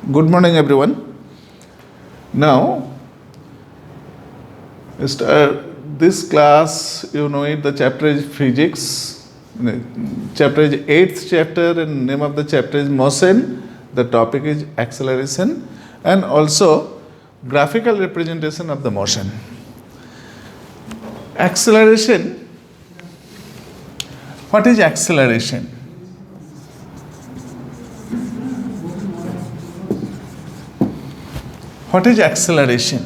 Good morning, everyone. Now, this class, you know it, the chapter is physics. Chapter is 8th chapter, and name of the chapter is motion. The topic is acceleration, and also graphical representation of the motion. Acceleration. What is acceleration? What is acceleration?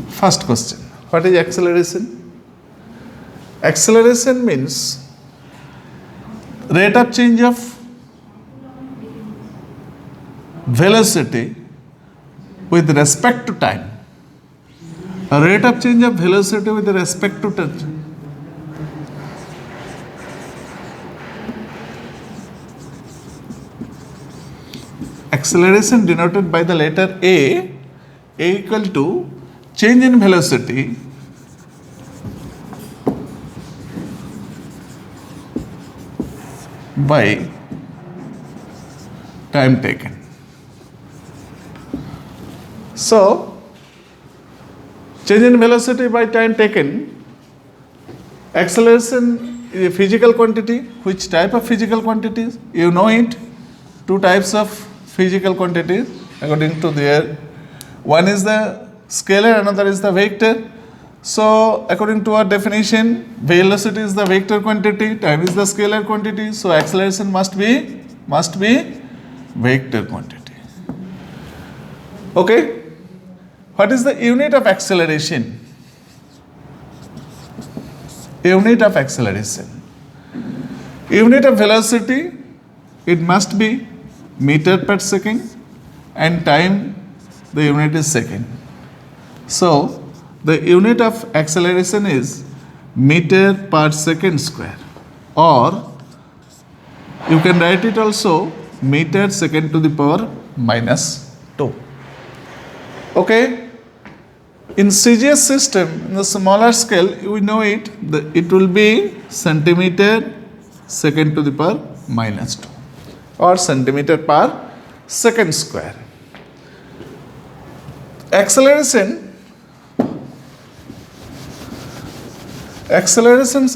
First question. What is acceleration? Acceleration means rate of change of velocity with respect to time. A rate of change of velocity with respect to time. Acceleration denoted by the letter A equal to change in velocity by time taken. So, change in velocity by time taken, acceleration is a physical quantity. Which type of physical quantities? You know it. Two types of physical quantities according to their, one is the scalar, another is the vector. So according to our definition, velocity is the vector quantity, time is the scalar quantity, so acceleration must be vector quantity. Okay, what is the unit of acceleration? Unit of acceleration, unit of velocity, it must be meter per second, and time, the unit is second. So the unit of acceleration is meter per second square, or you can write it also meter second to the power minus 2. Okay, in CGS system, in the smaller scale, we know it, it will be centimeter second to the power minus 2. Or centimeter per second square. Accelerations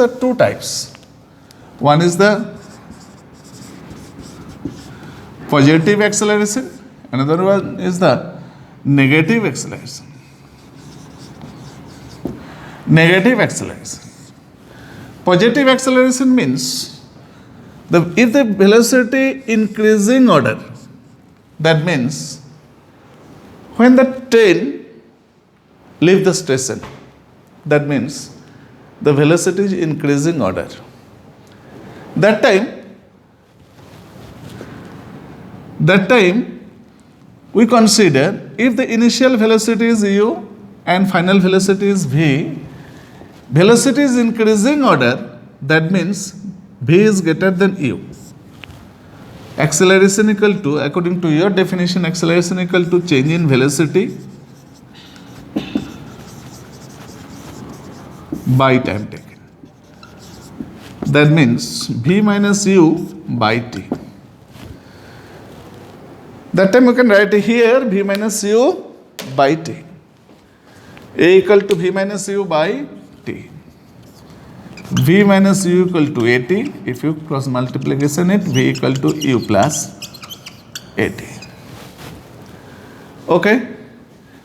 are two types. One is the positive acceleration, another one is the negative acceleration. Negative acceleration. Positive acceleration means if the velocity increasing order, that means when the train leave the station, that means the velocity is increasing order. That time we consider if the initial velocity is u and final velocity is v, velocity is increasing order, that means v is greater than u. Acceleration equal to, according to your definition, acceleration equal to change in velocity by time taken. That means v minus u by t. That time we can write here v minus u by t. A equal to v minus u by t. V minus u equal to at, if you cross multiplication it, v equal to u plus at. Okay,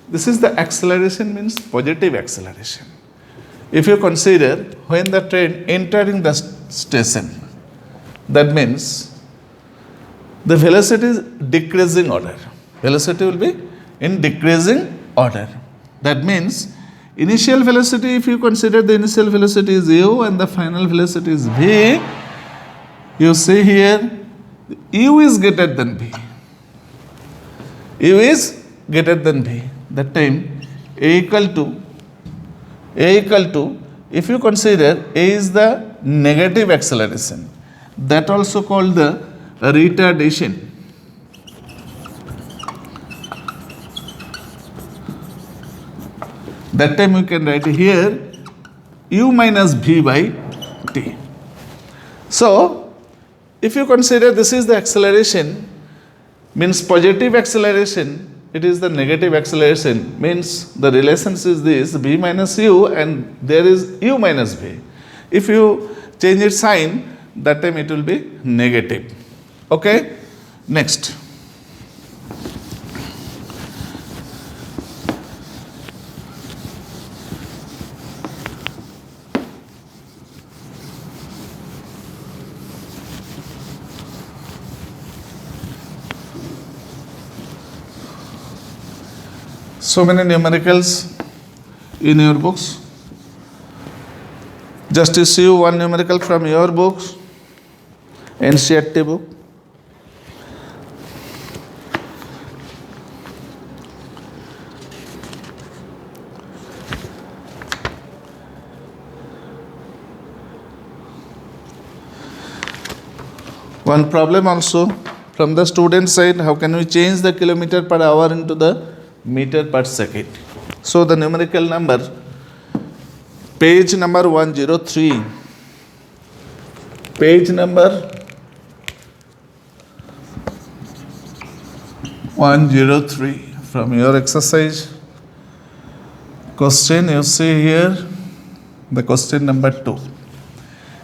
this is the acceleration, means positive acceleration. If you consider when the train entering the station, that means the velocity is decreasing order. Velocity will be in decreasing order. That means initial velocity, if you consider the initial velocity is u and the final velocity is v, you see here u is greater than v. U is greater than v. That time a equal to, if you consider a is the negative acceleration, that also called the retardation. That time we can write here u minus v by t. So, if you consider this is the acceleration, means positive acceleration, it is the negative acceleration, means the relations is this v minus u and there is u minus v. If you change its sign, that time it will be negative. Okay, next. So many numericals in your books. Just issue one numerical from your books, NCERT book. One problem also from the student side, how can we change the kilometer per hour into the meter per second? So the numerical number, page number 103, page number 103 from your exercise question, you see here the question number 2.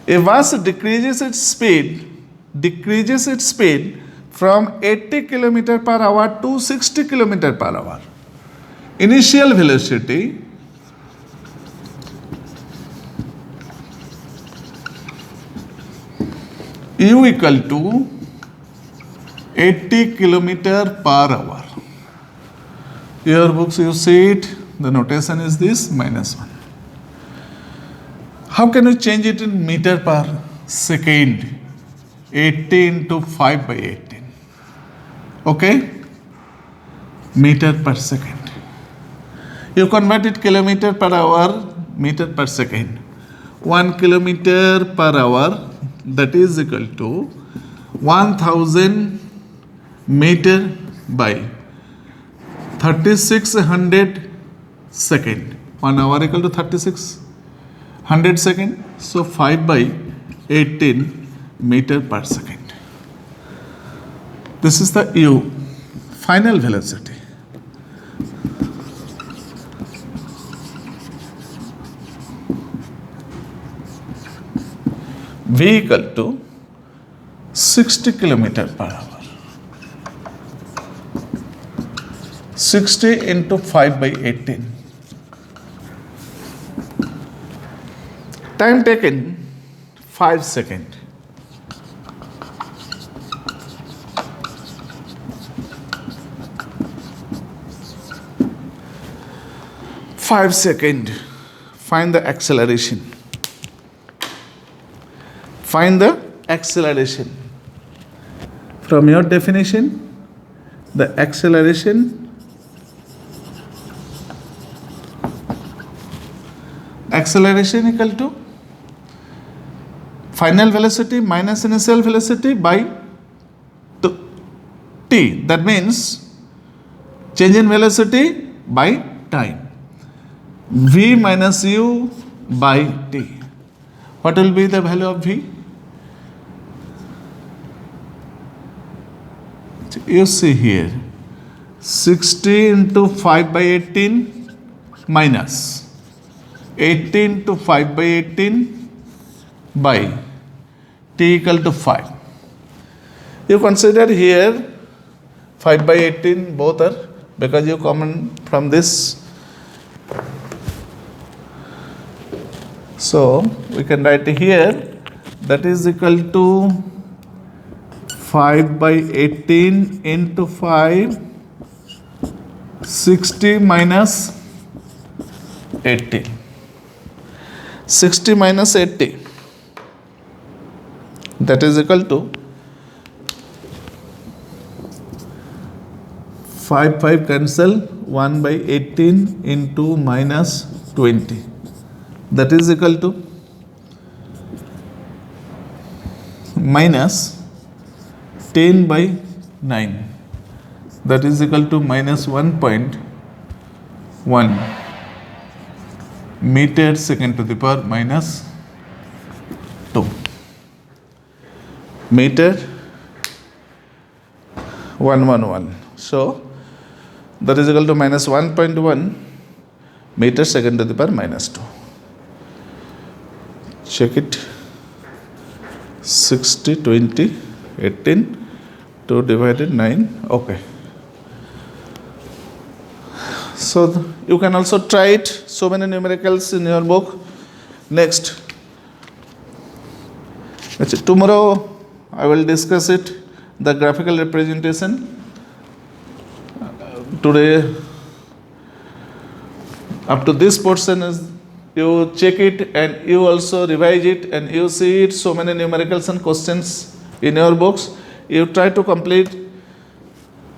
A bus decreases its speed from 80 km per hour to 60 km per hour. Initial velocity u equal to 80 km per hour. Your books you see it, the notation is this -1. How can we change it in meter per second? 80 into 5 by 18. Okay? Meter per second. You convert it kilometer per hour, meter per second. 1 kilometer per hour, that is equal to 1000 meter by 3600 second. 1 hour equal to 3600 second. So 5 by 18 meter per second. This is the u, final velocity. V equal to 60 km per hour. 60 into 5 by 18. Time taken 5 seconds. Find the acceleration. Find the acceleration. From your definition, the acceleration equal to final velocity minus initial velocity by t. That means change in velocity by time. V minus u by t. What will be the value of v? You see here 60 into 5 by 18 minus 18 to 5 by 18 by t equal to 5. You consider here 5 by 18 both are, because you common from this. So we can write here that is equal to 5 by 18 into 5, 60 minus 80. 60 minus 80, that is equal to 5 cancel, 1 by 18 into minus 20. That is equal to minus 10 by 9. That is equal to minus 1.1 meter second to the power minus 2. Meter 111. So that is equal to minus 1.1 meter second to the power minus 2. Check it. 60, 20, 18, 2 divided 9. Okay. So you can also try it. So many numericals in your book. Next. Tomorrow I will discuss it, the graphical representation. Today, up to this portion is you check it and you also revise it and you see it, so many numericals and questions in your books. You try to complete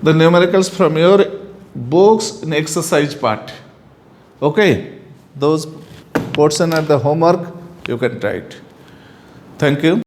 the numericals from your books in exercise part. Okay, those portion are the homework, you can try it. Thank you.